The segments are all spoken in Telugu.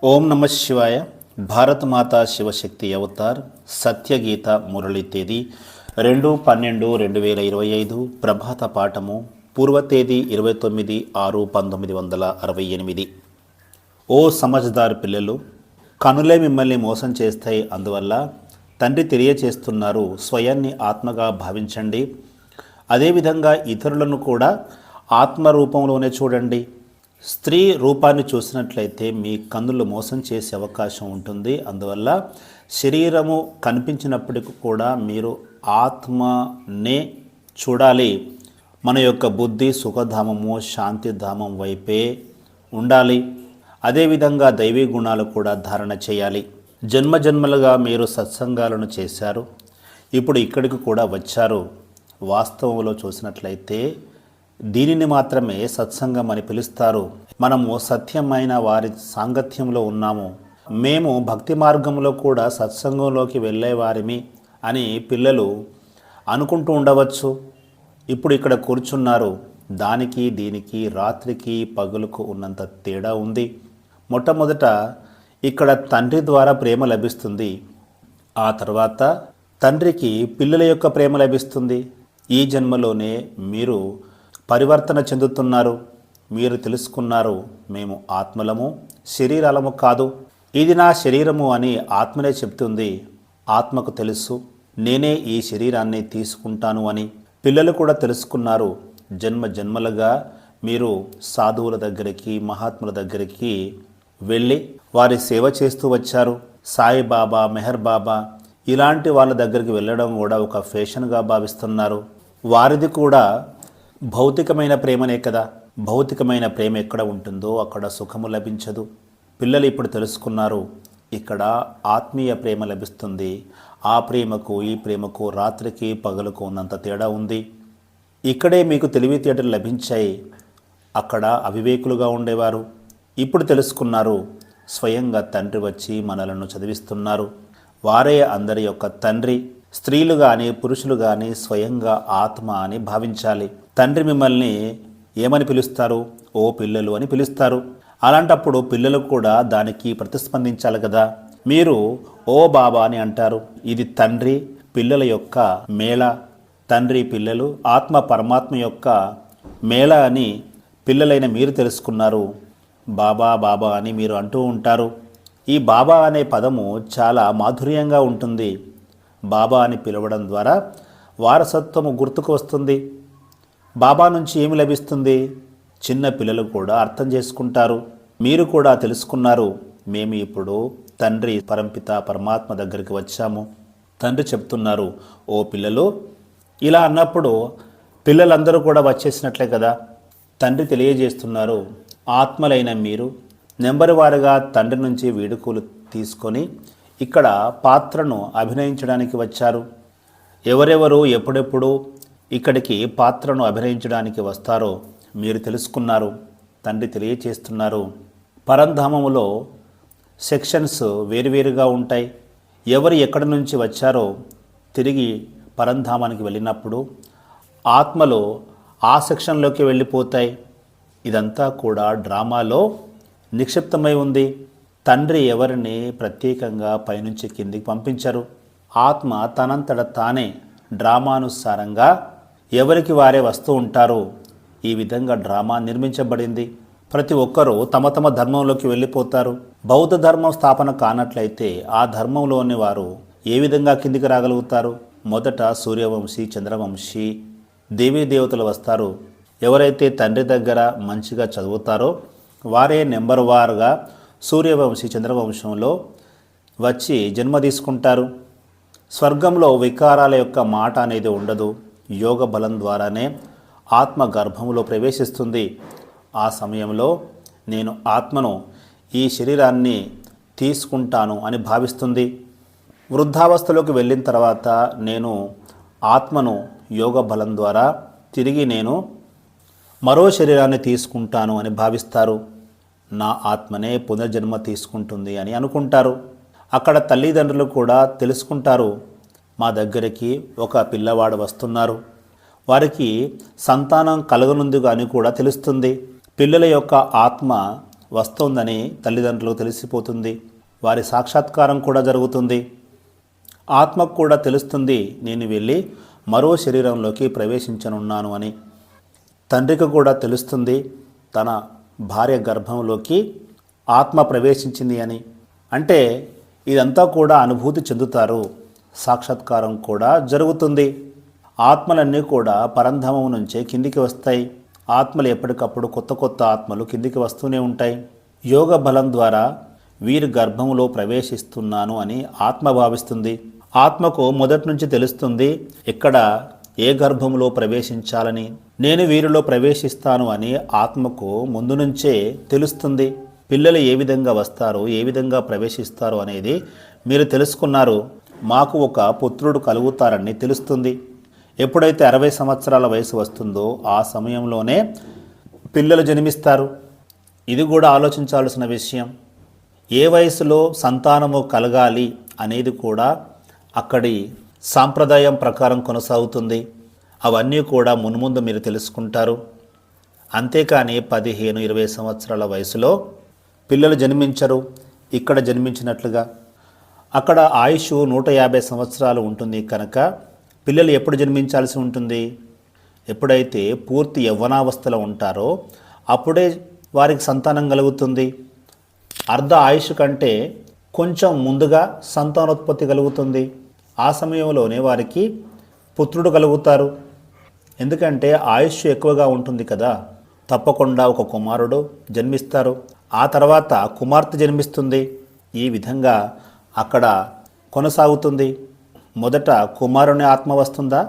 ఓం నమ శివాయ. భారత మాతా శివశక్తి అవతార్ సత్యగీత మురళి తేదీ 2/12/2025 ప్రభాత పాఠము పూర్వ తేదీ 29/6/1968. ఓ సమజ్దార్ పిల్లలు, కనులే మిమ్మల్ని మోసం చేస్తాయి. అందువల్ల తండ్రి తెలియచేస్తున్నారు, స్వయాన్ని ఆత్మగా భావించండి. అదేవిధంగా ఇతరులను కూడా ఆత్మ రూపంలోనే చూడండి. స్త్రీ రూపాన్ని చూసినట్లయితే మీ కన్నులు మోసం చేసే అవకాశం ఉంటుంది. అందువల్ల శరీరము కనిపించినప్పటికీ కూడా మీరు ఆత్మనే చూడాలి. మన యొక్క బుద్ధి సుఖధామము, శాంతిధామం వైపే ఉండాలి. అదేవిధంగా దైవీ గుణాలు కూడా ధారణ చేయాలి. జన్మజన్మలుగా మీరు సత్సంగాలను చేశారు, ఇప్పుడు ఇక్కడికి కూడా వచ్చారు. వాస్తవంలో చూసినట్లయితే దీనిని మాత్రమే సత్సంగం అని పిలుస్తారు. మనము సత్యమైన వారి సాంగత్యంలో ఉన్నాము. మేము భక్తి మార్గంలో కూడా సత్సంగంలోకి వెళ్ళేవారిమి అని పిల్లలు అనుకుంటూ ఉండవచ్చు. ఇప్పుడు ఇక్కడ కూర్చున్నారు. దానికి దీనికి, రాత్రికి పగలుకు ఉన్నంత తేడా ఉంది. మొట్టమొదట ఇక్కడ తండ్రి ద్వారా ప్రేమ లభిస్తుంది. ఆ తర్వాత తండ్రికి పిల్లల యొక్క ప్రేమ లభిస్తుంది. ఈ జన్మలోనే మీరు పరివర్తన చెందుతున్నారు. మీరు తెలుసుకున్నారు, మేము ఆత్మలము, శరీరాలము కాదు. ఇది నా శరీరము అని ఆత్మనే చెప్తుంది. ఆత్మకు తెలుసు, నేనే ఈ శరీరాన్ని తీసుకుంటాను అని. పిల్లలు కూడా తెలుసుకున్నారు. జన్మ జన్మలుగా మీరు సాధువుల దగ్గరికి, మహాత్ముల దగ్గరికి వెళ్ళి వారి సేవ చేస్తూ వచ్చారు. సాయిబాబా, మెహర్ బాబా ఇలాంటి వాళ్ళ దగ్గరికి వెళ్ళడం కూడా ఒక ఫ్యాషన్గా భావిస్తున్నారు. వారిది కూడా భౌతికమైన ప్రేమనే కదా. భౌతికమైన ప్రేమ ఎక్కడ ఉంటుందో అక్కడ సుఖము లభించదు. పిల్లలు ఇప్పుడు తెలుసుకున్నారు, ఇక్కడ ఆత్మీయ ప్రేమ లభిస్తుంది. ఆ ప్రేమకు ఈ ప్రేమకు, రాత్రికి పగలుకు ఉన్నంత తేడా ఉంది. ఇక్కడే మీకు తెలివితేటలు లభించాయి. అక్కడ అవివేకులుగా ఉండేవారు. ఇప్పుడు తెలుసుకున్నారు, స్వయంగా తండ్రి వచ్చి మనలను చదివిస్తున్నారు. వారే అందరి యొక్క తండ్రి. స్త్రీలు కానీ పురుషులు కానీ స్వయంగా ఆత్మ అని భావించాలి. తండ్రి మిమ్మల్ని ఏమని పిలుస్తారు? ఓ పిల్లలు అని పిలుస్తారు. అలాంటప్పుడు పిల్లలు కూడా దానికి ప్రతిస్పందించాలి కదా. మీరు ఓ బాబా అని అంటారు. ఇది తండ్రి పిల్లల యొక్క మేళ. తండ్రి పిల్లలు, ఆత్మ పరమాత్మ యొక్క మేళ అని పిల్లలైన మీరు తెలుసుకున్నారు. బాబా బాబా అని మీరు అంటూ ఉంటారు. ఈ బాబా అనే పదము చాలా మాధుర్యంగా ఉంటుంది. బాబా అని పిలవడం ద్వారా వారసత్వము గుర్తుకు వస్తుంది. బాబా నుంచి ఏమి లభిస్తుంది? చిన్న పిల్లలు కూడా అర్థం చేసుకుంటారు. మీరు కూడా తెలుసుకున్నారు, మేము ఇప్పుడు తండ్రి పరంపిత పరమాత్మ దగ్గరికి వచ్చాము. తండ్రి చెప్తున్నారు, ఓ పిల్లలు, ఇలా అన్నప్పుడు పిల్లలందరూ కూడా వచ్చేసినట్లే కదా. తండ్రి తెలియజేస్తున్నారు, ఆత్మలైన మీరు నెంబరు వారుగా తండ్రి నుంచి వీడుకోలు తీసుకొని ఇక్కడ పాత్రను అభినయించడానికి వచ్చారు. ఎవరెవరు ఎప్పుడెప్పుడు ఇక్కడికి పాత్రను అభినయించడానికి వస్తారో మీరు తెలుసుకున్నారు. తండ్రి తెలియచేస్తున్నారు, పరంధామములో సెక్షన్స్ వేరువేరుగా ఉంటాయి. ఎవరు ఎక్కడి నుంచి వచ్చారో తిరిగి పరంధామానికి వెళ్ళినప్పుడు ఆత్మలో ఆ సెక్షన్లోకి వెళ్ళిపోతాయి. ఇదంతా కూడా డ్రామాలో నిక్షిప్తమై ఉంది. తండ్రి ఎవరిని ప్రత్యేకంగా పైనుంచి కిందికి పంపించరు. ఆత్మ తనంతట తానే డ్రామానుసారంగా ఎవరికి వారే వస్తూ ఉంటారు. ఈ విధంగా డ్రామా నిర్మించబడింది. ప్రతి ఒక్కరూ తమ తమ ధర్మంలోకి వెళ్ళిపోతారు. బౌద్ధ ధర్మం స్థాపన కానట్లయితే ఆ ధర్మంలోని వారు ఏ విధంగా కిందికి రాగలుగుతారు? మొదట సూర్యవంశీ, చంద్రవంశీ, దేవీ దేవతలు వస్తారు. ఎవరైతే తండ్రి దగ్గర మంచిగా చదువుతారో వారే నెంబర్ వారుగా సూర్యవంశీ, చంద్రవంశంలో వచ్చి జన్మ తీసుకుంటారు. స్వర్గంలో వికారాల యొక్క మాట అనేది ఉండదు. యోగ బలం ద్వారానే ఆత్మ గర్భంలో ప్రవేశిస్తుంది. ఆ సమయంలో నేను ఆత్మను ఈ శరీరాన్ని తీసుకుంటాను అని భావిస్తుంది. వృద్ధావస్థలోకి వెళ్ళిన తర్వాత నేను ఆత్మను యోగ బలం ద్వారా తిరిగి నేను మరో శరీరాన్ని తీసుకుంటాను అని భావిస్తారు. నా ఆత్మనే పునర్జన్మ తీసుకుంటుంది అని అనుకుంటారు. అక్కడ తల్లిదండ్రులు కూడా తెలుసుకుంటారు, మా దగ్గరికి ఒక పిల్లవాడు వస్తున్నారు, వారికి సంతానం కలగనుంది అని కూడా తెలుస్తుంది. పిల్లల యొక్క ఆత్మ వస్తోందని తల్లిదండ్రులకు తెలిసిపోతుంది. వారి సాక్షాత్కారం కూడా జరుగుతుంది. ఆత్మకు కూడా తెలుస్తుంది నేను వెళ్ళి మరో శరీరంలోకి ప్రవేశించనున్నాను అని. తండ్రికి కూడా తెలుస్తుంది తన భార్య గర్భంలోకి ఆత్మ ప్రవేశించింది అని. అంటే ఇదంతా కూడా అనుభూతి చెందుతారు. సాక్షాత్కారం కూడా జరుగుతుంది. ఆత్మలన్నీ కూడా పరంధామం నుంచే కిందికి వస్తాయి. ఆత్మలు ఎప్పటికప్పుడు కొత్త కొత్త ఆత్మలు కిందికి వస్తూనే ఉంటాయి. యోగ బలం ద్వారా వీరి గర్భంలో ప్రవేశిస్తున్నాను అని ఆత్మ భావిస్తుంది. ఆత్మకు మొదటి నుంచి తెలుస్తుంది ఎక్కడ ఏ గర్భంలో ప్రవేశించాలని. నేను వీరిలో ప్రవేశిస్తాను అని ఆత్మకు ముందు నుంచే తెలుస్తుంది. పిల్లలు ఏ విధంగా వస్తారు, ఏ విధంగా ప్రవేశిస్తారు అనేది మీరు తెలుసుకున్నారు. మాకు ఒక పుత్రుడు కలుగుతారని తెలుస్తుంది. ఎప్పుడైతే 60 సంవత్సరాల వయసు వస్తుందో ఆ సమయంలోనే పిల్లలు జన్మిస్తారు. ఇది కూడా ఆలోచించాల్సిన విషయం. ఏ వయసులో సంతానము కలగాలి అనేది కూడా అక్కడి సాంప్రదాయం ప్రకారం కొనసాగుతుంది. అవన్నీ కూడా మున్ముందు మీరు తెలుసుకుంటారు. అంతేకాని 15-20 సంవత్సరాల వయసులో పిల్లలు జన్మించరు. ఇక్కడ జన్మించినట్లుగా అక్కడ ఆయుష్ 150 సంవత్సరాలు ఉంటుంది కనుక పిల్లలు ఎప్పుడు జన్మించాల్సి ఉంటుంది? ఎప్పుడైతే పూర్తి యవ్వనావస్థలో ఉంటారో అప్పుడే వారికి సంతానం కలుగుతుంది. అర్ధ ఆయుష్ కంటే కొంచెం ముందుగా సంతానోత్పత్తి కలుగుతుంది. ఆ సమయంలోనే వారికి పుత్రుడు కలుగుతారు. ఎందుకంటే ఆయుష్ ఎక్కువగా ఉంటుంది కదా. తప్పకుండా ఒక కుమారుడు జన్మిస్తారు. ఆ తర్వాత కుమార్తె జన్మిస్తుంది. ఈ విధంగా అక్కడ కొనసాగుతుంది. మొదట కుమారుని ఆత్మ వస్తుందా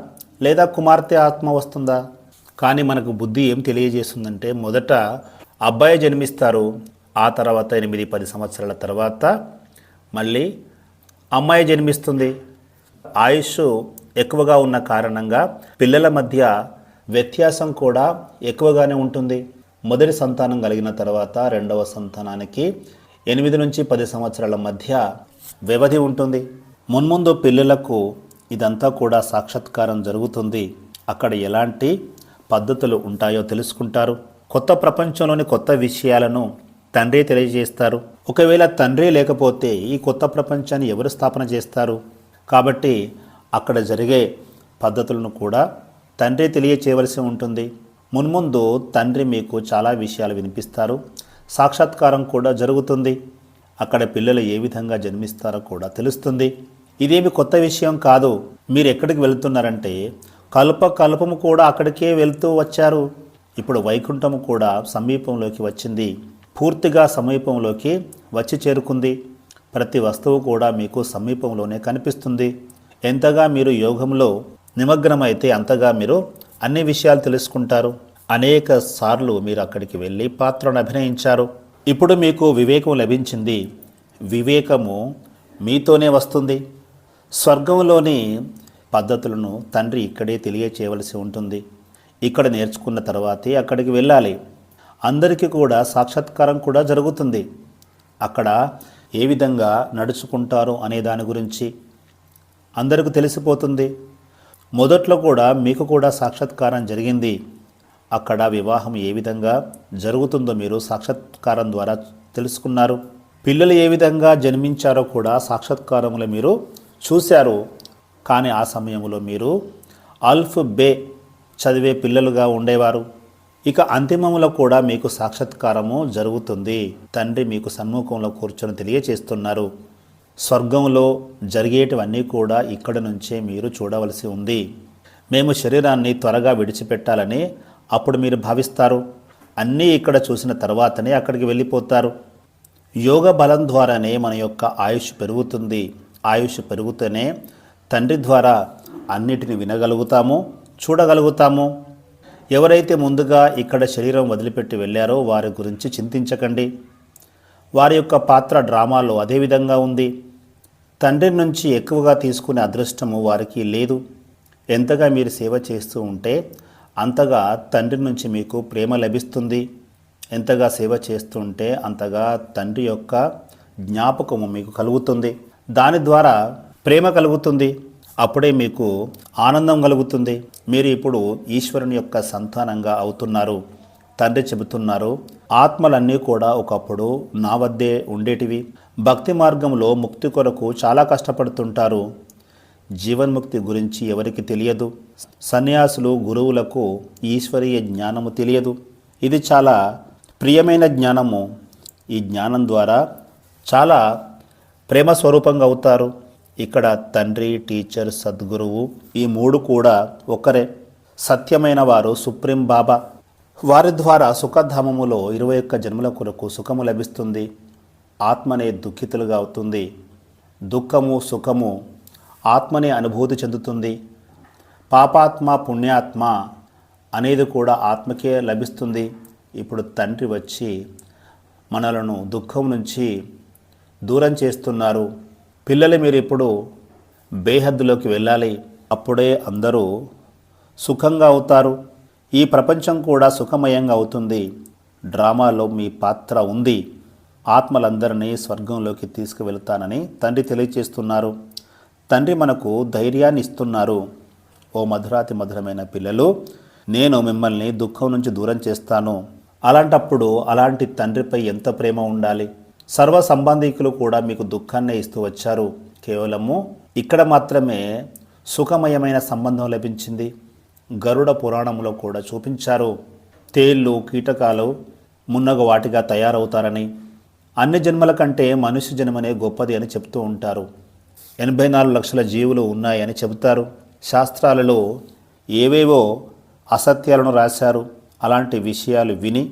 లేదా కుమార్తె ఆత్మ వస్తుందా? కానీ మనకు బుద్ధి ఏం తెలియజేస్తుందంటే మొదట అబ్బాయి జన్మిస్తారు. ఆ తర్వాత 8-10 సంవత్సరాల తర్వాత మళ్ళీ అమ్మాయి జన్మిస్తుంది. ఆయుష్ ఎక్కువగా ఉన్న కారణంగా పిల్లల మధ్య వ్యత్యాసం కూడా ఎక్కువగానే ఉంటుంది. మొదటి సంతానం కలిగిన తర్వాత రెండవ సంతానానికి 8-10 సంవత్సరాల మధ్య వ్యవధి ఉంటుంది. మున్ముందు పిల్లలకు ఇదంతా కూడా సాక్షాత్కారం జరుగుతుంది. అక్కడ ఎలాంటి పద్ధతులు ఉంటాయో తెలుసుకుంటారు. కొత్త ప్రపంచంలోని కొత్త విషయాలను తండ్రి తెలియజేస్తారు. ఒకవేళ తండ్రి లేకపోతే ఈ కొత్త ప్రపంచాన్ని ఎవరు స్థాపన చేస్తారు? కాబట్టి అక్కడ జరిగే పద్ధతులను కూడా తండ్రి తెలియచేయవలసి ఉంటుంది. మున్ముందు తండ్రి మీకు చాలా విషయాలు వినిపిస్తారు. సాక్షాత్కారం కూడా జరుగుతుంది. అక్కడ పిల్లలు ఏ విధంగా జన్మిస్తారో కూడా తెలుస్తుంది. ఇదేమి కొత్త విషయం కాదు. మీరు ఎక్కడికి వెళ్తున్నారంటే కల్పము కూడా అక్కడికే వెళ్తూ వచ్చారు. ఇప్పుడు వైకుంఠము కూడా సమీపంలోకి వచ్చింది. పూర్తిగా సమీపంలోకి వచ్చి చేరుకుంది. ప్రతి వస్తువు కూడా మీకు సమీపంలోనే కనిపిస్తుంది. ఎంతగా మీరు యోగంలో నిమగ్నమైతే అంతగా మీరు అన్ని విషయాలు తెలుసుకుంటారు. అనేక సార్లు మీరు అక్కడికి వెళ్ళి పాత్రను అభినయించారు. ఇప్పుడు మీకు వివేకం లభించింది. వివేకము మీతోనే వస్తుంది. స్వర్గంలోని పద్ధతులను తండ్రి ఇక్కడే తెలియచేయవలసి ఉంటుంది. ఇక్కడ నేర్చుకున్న తర్వాతే అక్కడికి వెళ్ళాలి. అందరికీ కూడా సాక్షాత్కారం కూడా జరుగుతుంది. అక్కడ ఏ విధంగా నడుచుకుంటారు అనే దాని గురించి అందరికీ తెలిసిపోతుంది. మొదట్లో కూడా మీకు కూడా సాక్షాత్కారం జరిగింది. అక్కడ వివాహం ఏ విధంగా జరుగుతుందో మీరు సాక్షాత్కారం ద్వారా తెలుసుకున్నారు. పిల్లలు ఏ విధంగా జన్మించారో కూడా సాక్షాత్కారంలో మీరు చూశారు. కానీ ఆ సమయంలో మీరు అల్ఫ్ బే చదివే పిల్లలుగా ఉండేవారు. ఇక అంతిమంలో కూడా మీకు సాక్షాత్కారము జరుగుతుంది. తండ్రి మీకు సన్ముఖంలో కూర్చొని తెలియచేస్తున్నారు. స్వర్గంలో జరిగేటివన్నీ కూడా ఇక్కడ నుంచే మీరు చూడవలసి ఉంది. మేము శరీరాన్ని త్వరగా విడిచిపెట్టాలని అప్పుడు మీరు భావిస్తారు. అన్నీ ఇక్కడ చూసిన తర్వాతనే అక్కడికి వెళ్ళిపోతారు. యోగ బలం ద్వారానే మన యొక్క ఆయుష్ పెరుగుతుంది. ఆయుష్ పెరుగుతూనే తండ్రి ద్వారా అన్నిటిని వినగలుగుతాము, చూడగలుగుతాము. ఎవరైతే ముందుగా ఇక్కడ శరీరం వదిలిపెట్టి వెళ్ళారో వారి గురించి చింతించకండి. వారి యొక్క పాత్ర డ్రామాలో అదే విధంగా ఉంది. తండ్రి నుంచి ఎక్కువగా తీసుకునే అదృష్టము వారికి లేదు. ఎంతగా మీరు సేవ చేస్తూ ఉంటే అంతగా తండ్రి నుంచి మీకు ప్రేమ లభిస్తుంది. ఎంతగా సేవ చేస్తుంటే అంతగా తండ్రి యొక్క జ్ఞాపకము మీకు కలుగుతుంది. దాని ద్వారా ప్రేమ కలుగుతుంది. అప్పుడే మీకు ఆనందం కలుగుతుంది. మీరు ఇప్పుడు ఈశ్వరుని యొక్క సంతానంగా అవుతున్నారు. తండ్రి చెబుతున్నారు, ఆత్మలన్నీ కూడా ఒకప్పుడు నా వద్దే ఉండేటివి. భక్తి మార్గంలో ముక్తి కొరకు చాలా కష్టపడుతుంటారు. జీవన్ముక్తి గురించి ఎవరికి తెలియదు. సన్యాసులు, గురువులకు ఈశ్వరీయ జ్ఞానము తెలియదు. ఇది చాలా ప్రియమైన జ్ఞానము. ఈ జ్ఞానం ద్వారా చాలా ప్రేమ స్వరూపంగా అవుతారు. ఇక్కడ తండ్రి, టీచర్, సద్గురువు ఈ మూడు కూడా ఒక్కరే. సత్యమైన వారు సుప్రీం బాబా. వారి ద్వారా సుఖధామములో 21 జన్మల కొరకు సుఖము లభిస్తుంది. ఆత్మనే దుఃఖితులుగా అవుతుంది. దుఃఖము, సుఖము ఆత్మనే అనుభూతి చెందుతుంది. పాపాత్మ, పుణ్యాత్మ అనేది కూడా ఆత్మకే లభిస్తుంది. ఇప్పుడు తండ్రి వచ్చి మనలను దుఃఖం నుంచి దూరం చేస్తున్నారు. పిల్లలు, మీరు ఇప్పుడు బేహద్దులోకి వెళ్ళాలి. అప్పుడే అందరూ సుఖంగా అవుతారు. ఈ ప్రపంచం కూడా సుఖమయంగా అవుతుంది. డ్రామాలో మీ పాత్ర ఉంది. ఆత్మలందరినీ స్వర్గంలోకి తీసుకువెళ్తానని తండ్రి తెలియచేస్తున్నారు. తండ్రి మనకు ధైర్యాన్ని ఇస్తున్నారు. ఓ మధురాతి మధురమైన పిల్లలు, నేను మిమ్మల్ని దుఃఖం నుంచి దూరం చేస్తాను. అలాంటప్పుడు అలాంటి తండ్రిపై ఎంత ప్రేమ ఉండాలి. సర్వ సంబంధికులు కూడా మీకు దుఃఖాన్నే ఇస్తూ వచ్చారు. కేవలము ఇక్కడ మాత్రమే సుఖమయమైన సంబంధం లభించింది. గరుడ పురాణంలో కూడా చూపించారు. తేళ్ళు, కీటకాలు మున్నగు వాటిగా తయారవుతారని. అన్ని జన్మల కంటే మనుష్య జన్మనే గొప్పది అని చెప్తూ ఉంటారు. 84 లక్షల జీవులు ఉన్నాయని చెబుతారు. శాస్త్రాలలో ఏవేవో అసత్యాలను రాశారు. అలాంటి విషయాలు విని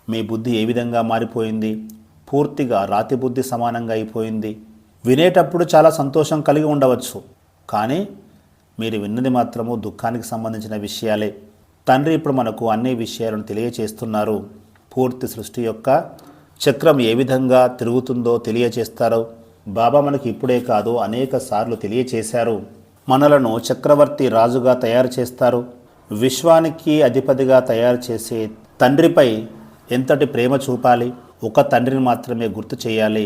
మీ బుద్ధి ఏ విధంగా మారిపోయింది? పూర్తిగా రాతి బుద్ధి సమానంగా అయిపోయింది. వినేటప్పుడు చాలా సంతోషం కలిగి ఉండవచ్చు, కానీ మీరు విన్నది మాత్రము దుఃఖానికి సంబంధించిన విషయాలే. తండ్రి ఇప్పుడు మనకు అన్ని విషయాలను తెలియచేస్తున్నారు. పూర్తి సృష్టి యొక్క చక్రం ఏ విధంగా తిరుగుతుందో తెలియచేస్తారు. బాబా మనకి ఇప్పుడే కాదు, అనేక సార్లు తెలియచేశారు. మనలను చక్రవర్తి రాజుగా తయారు చేస్తారు. విశ్వానికి అధిపతిగా తయారు చేసే తండ్రిపై ఎంతటి ప్రేమ చూపాలి. ఒక తండ్రిని మాత్రమే గుర్తు చేయాలి.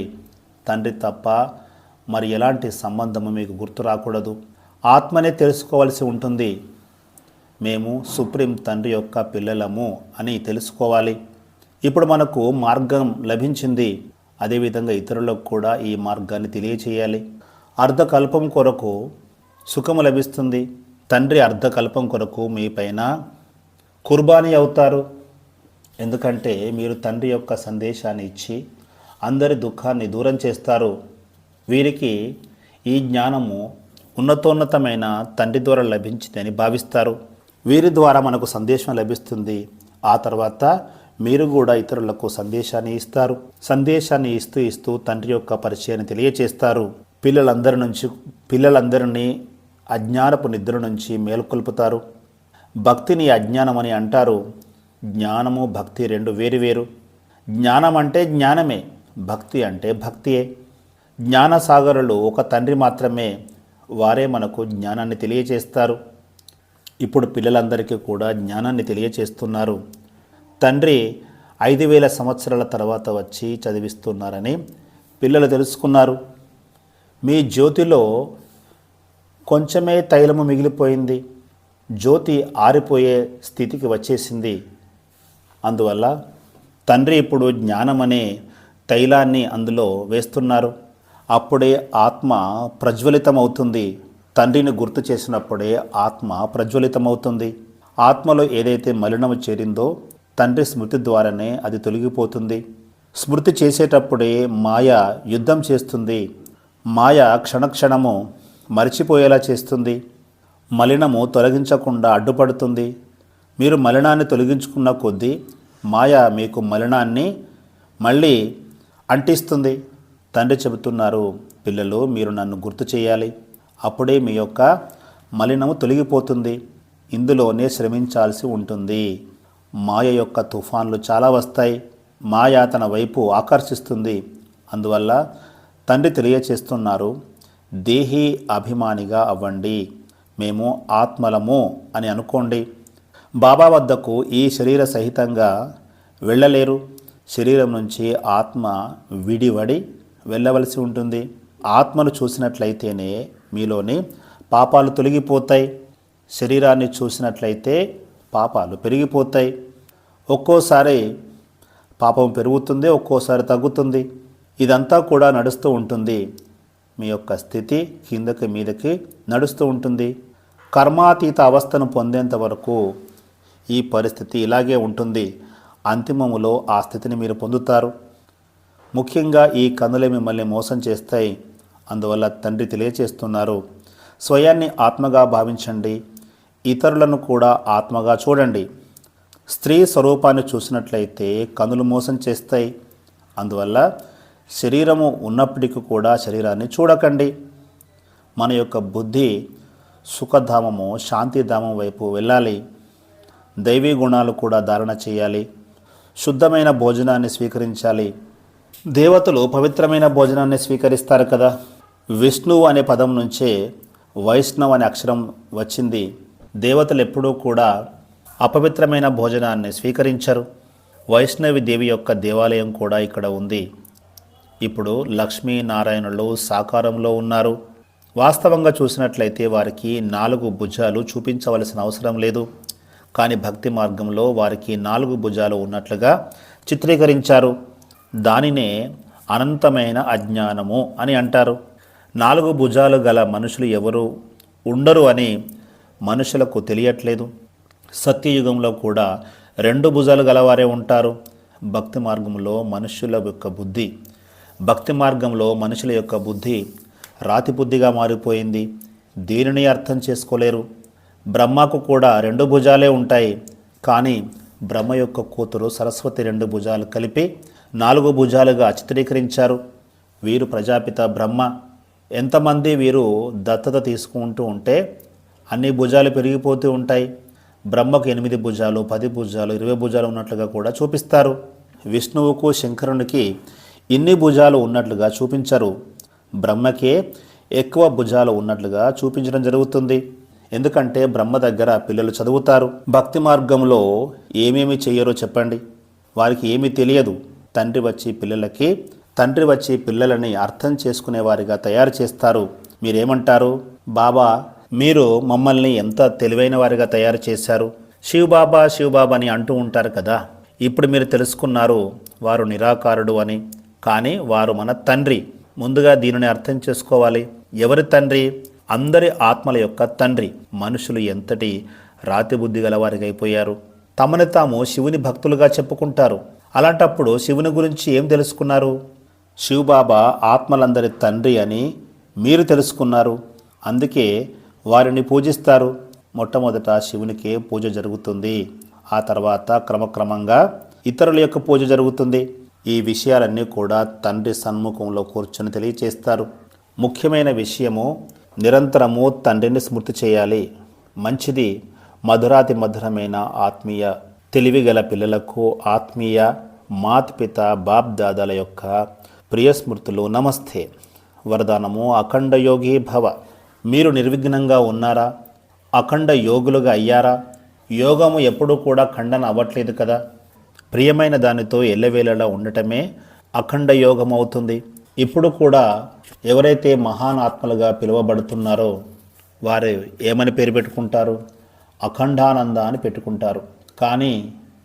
తండ్రి తప్ప మరి ఎలాంటి సంబంధము మీకు గుర్తు రాకూడదు. ఆత్మనే తెలుసుకోవాల్సి ఉంటుంది. మేము సుప్రీం తండ్రి యొక్క పిల్లలము అని తెలుసుకోవాలి. ఇప్పుడు మనకు మార్గం లభించింది. అదేవిధంగా ఇతరులకు కూడా ఈ మార్గాన్ని తెలియచేయాలి. అర్ధకల్పం కొరకు సుఖము లభిస్తుంది. తండ్రి అర్ధకల్పం కొరకు మీ పైన కుర్బానీ అవుతారు. ఎందుకంటే మీరు తండ్రి యొక్క సందేశాన్ని ఇచ్చి అందరి దుఃఖాన్ని దూరం చేస్తారు. వీరికి ఈ జ్ఞానము ఉన్నతోన్నతమైన తండ్రి ద్వారా లభించిందని భావిస్తారు. వీరి ద్వారా మనకు సందేశం లభిస్తుంది. ఆ తర్వాత మీరు కూడా ఇతరులకు సందేశాన్ని ఇస్తారు. సందేశాన్ని ఇస్తూ ఇస్తూ తండ్రి యొక్క పరిచయాన్ని తెలియచేస్తారు. పిల్లలందరినీ అజ్ఞానపు నిద్ర నుంచి మేల్కొల్పుతారు. భక్తిని అజ్ఞానం అని అంటారు. జ్ఞానము, భక్తి రెండు వేరువేరు. జ్ఞానం అంటే జ్ఞానమే, భక్తి అంటే భక్తియే. జ్ఞానసాగరులు ఒక తండ్రి మాత్రమే. వారే మనకు జ్ఞానాన్ని తెలియచేస్తారు. ఇప్పుడు పిల్లలందరికీ కూడా జ్ఞానాన్ని తెలియచేస్తున్నారు. తండ్రి 5000 సంవత్సరాల తర్వాత వచ్చి చదివిస్తున్నారని పిల్లలు తెలుసుకున్నారు. మీ జ్యోతిలో కొంచెమే తైలము మిగిలిపోయింది. జ్యోతి ఆరిపోయే స్థితికి వచ్చేసింది. అందువల్ల తండ్రి ఇప్పుడు జ్ఞానమనే తైలాన్ని అందులో వేస్తున్నారు. అప్పుడే ఆత్మ ప్రజ్వలితమవుతుంది. తండ్రిని గుర్తు చేసినప్పుడే ఆత్మ ప్రజ్వలితమవుతుంది. ఆత్మలో ఏదైతే మలినము చేరిందో తండ్రి స్మృతి ద్వారానే అది తొలగిపోతుంది. స్మృతి చేసేటప్పుడే మాయ యుద్ధం చేస్తుంది. మాయ క్షణక్షణము మరిచిపోయేలా చేస్తుంది. మలినము తొలగించకుండా అడ్డుపడుతుంది. మీరు మలినాన్ని తొలగించుకున్న కొద్దీ మాయ మీకు మలినాన్ని మళ్ళీ అంటిస్తుంది. తండ్రి చెబుతున్నారు, పిల్లలు మీరు నన్ను గుర్తు చేయాలి. అప్పుడే మీ యొక్క మలినము తొలగిపోతుంది. ఇందులోనే శ్రమించాల్సి ఉంటుంది. మాయ యొక్క తుఫాన్లు చాలా వస్తాయి. మాయ తన వైపు ఆకర్షిస్తుంది. అందువల్ల తండ్రి తెలియచేస్తున్నారు, దేహీ అభిమానిగా అవ్వండి. మేము ఆత్మలము అని అనుకోండి. బాబా వద్దకు ఈ శరీర సహితంగా వెళ్ళలేరు. శరీరం నుంచి ఆత్మ విడివడి వెళ్ళవలసి ఉంటుంది. ఆత్మను చూసినట్లయితేనే మీలోని పాపాలు తొలగిపోతాయి. శరీరాన్ని చూసినట్లయితే పాపాలు పెరిగిపోతాయి. ఒక్కోసారి పాపం పెరుగుతుంది, ఒక్కోసారి తగ్గుతుంది. ఇదంతా కూడా నడుస్తూ ఉంటుంది. మీ యొక్క స్థితి కిందకి మీదకి నడుస్తూ ఉంటుంది. కర్మాతీత అవస్థను పొందేంత వరకు ఈ పరిస్థితి ఇలాగే ఉంటుంది. అంతిమములో ఆ స్థితిని మీరు పొందుతారు. ముఖ్యంగా ఈ కన్నులే మిమ్మల్ని మోసం చేస్తాయి. అందువల్ల తండ్రి తెలియచేస్తున్నారు, స్వయాన్ని ఆత్మగా భావించండి, ఇతరులను కూడా ఆత్మగా చూడండి. స్త్రీ స్వరూపాన్ని చూసినట్లయితే కన్నులు మోసం చేస్తాయి. అందువల్ల శరీరము ఉన్నప్పటికీ కూడా శరీరాన్ని చూడకండి. మన యొక్క బుద్ధి సుఖధామము, శాంతిధామం వైపు వెళ్ళాలి. దైవీ గుణాలు కూడా ధారణ చేయాలి. శుద్ధమైన భోజనాన్ని స్వీకరించాలి. దేవతలు పవిత్రమైన భోజనాన్ని స్వీకరిస్తారు కదా. విష్ణువు అనే పదం నుంచే వైష్ణవ్ అనే అక్షరం వచ్చింది. దేవతలు ఎప్పుడూ కూడా అపవిత్రమైన భోజనాన్ని స్వీకరించరు. వైష్ణవి దేవి యొక్క దేవాలయం కూడా ఇక్కడ ఉంది. ఇప్పుడు లక్ష్మీనారాయణులు సాకారంలో ఉన్నారు. వాస్తవంగా చూసినట్లయితే వారికి 4 భుజాలు చూపించవలసిన అవసరం లేదు. కానీ భక్తి మార్గంలో వారికి 4 భుజాలు ఉన్నట్లుగా చిత్రీకరించారు. దానినే అనంతమైన అజ్ఞానము అని అంటారు. 4 భుజాలు గల మనుషులు ఎవరు ఉండరు అని మనుషులకు తెలియట్లేదు. సత్యయుగంలో కూడా 2 భుజాలు గలవారే ఉంటారు. భక్తి మార్గంలో మనుషుల యొక్క బుద్ధి రాతి బుద్ధిగా మారిపోయింది. దీనిని అర్థం చేసుకోలేరు. బ్రహ్మకు కూడా 2 భుజాలే ఉంటాయి. కానీ బ్రహ్మ యొక్క కూతురు సరస్వతి 2 భుజాలు కలిపి 4 భుజాలుగా చిత్రీకరించారు. వీరు ప్రజాపిత బ్రహ్మ. ఎంతమంది వీరు దత్తత తీసుకుంటూ ఉంటే అన్ని భుజాలు పెరిగిపోతూ ఉంటాయి. బ్రహ్మకు 8 భుజాలు, 10 భుజాలు, 20 భుజాలు ఉన్నట్లుగా కూడా చూపిస్తారు. విష్ణువుకు, శంకరునికి ఇన్ని భుజాలు ఉన్నట్లుగా చూపించరు. బ్రహ్మకే ఎక్కువ భుజాలు ఉన్నట్లుగా చూపించడం జరుగుతుంది. ఎందుకంటే బ్రహ్మ దగ్గర పిల్లలు చదువుతారు. భక్తి మార్గంలో ఏమేమి చెయ్యరో చెప్పండి. వారికి ఏమీ తెలియదు. తండ్రి వచ్చి పిల్లలని అర్థం చేసుకునేవారిగా తయారు చేస్తారు. మీరేమంటారు? బాబా, మీరు మమ్మల్ని ఎంత తెలివైన వారిగా తయారు చేశారు, శివ్ బాబా అని అంటూ ఉంటారు కదా. ఇప్పుడు మీరు తెలుసుకున్నారు వారు నిరాకారుడు అని. కానీ వారు మన తండ్రి. ముందుగా దీనిని అర్థం చేసుకోవాలి. ఎవరి తండ్రి? అందరి ఆత్మల యొక్క తండ్రి. మనుషులు ఎంతటి రాతి బుద్ధి గలవారికి అయిపోయారు. తమని తాము శివుని భక్తులుగా చెప్పుకుంటారు. అలాంటప్పుడు శివుని గురించి ఏం తెలుసుకున్నారు? శివబాబా ఆత్మలందరి తండ్రి అని మీరు తెలుసుకున్నారు. అందుకే వారిని పూజిస్తారు. మొట్టమొదట శివునికే పూజ జరుగుతుంది. ఆ తర్వాత క్రమక్రమంగా ఇతరుల యొక్క పూజ జరుగుతుంది. ఈ విషయాలన్నీ కూడా తండ్రి సన్ముఖంలో కూర్చొని తెలియచేస్తారు. ముఖ్యమైన విషయము, నిరంతరము తండ్రిని స్మృతి చేయాలి. మంచిది. మధురాతి మధురమైన ఆత్మీయ తెలివిగల పిల్లలకు ఆత్మీయ మాతృపిత బాప్ దాదాల యొక్క ప్రియ స్మృతులు నమస్తే. వరదానము, అఖండ యోగి భవ. మీరు నిర్విఘ్నంగా ఉన్నారా? అఖండ యోగులుగా అయ్యారా? యోగము ఎప్పుడూ కూడా ఖండన అవ్వట్లేదు కదా. ప్రియమైన దానితో ఎల్లవేళలా ఉండటమే అఖండ యోగం అవుతుంది. ఇప్పుడు కూడా ఎవరైతే మహాన్ ఆత్మలుగా పిలువబడుతున్నారో వారు ఏమని పేరు పెట్టుకుంటారు? అఖండానంద అని పెట్టుకుంటారు. కానీ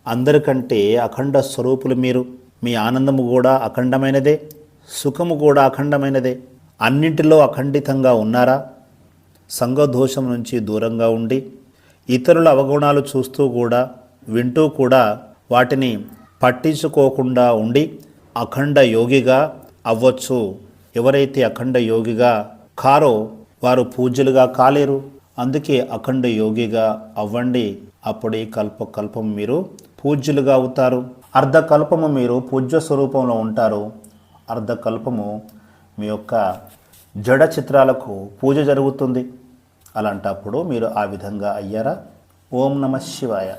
అందరికంటే అఖండ స్వరూపులు మీరు. మీ ఆనందము కూడా అఖండమైనదే, సుఖము కూడా అఖండమైనదే. అన్నింటిలో అఖండితంగా ఉన్నారా? సంఘదోషం నుంచి దూరంగా ఉండి ఇతరుల అవగుణాలు చూస్తూ కూడా వింటూ కూడా వాటిని పట్టించుకోకుండా ఉండి అఖండ యోగిగా అవ్వచ్చు. ఎవరైతే అఖండ యోగిగా కారో వారు పూజ్యులుగా కాలేరు. అందుకే అఖండ యోగిగా అవ్వండి. అప్పుడే కల్పం మీరు పూజ్యులుగా అవుతారు. అర్ధకల్పము మీరు పూజ్య స్వరూపంలో ఉంటారు. అర్ధకల్పము మీ యొక్క జడ చిత్రాలకు పూజ జరుగుతుంది. అలాంటప్పుడు మీరు ఆ విధంగా అయ్యారా? ఓం నమః శివాయ.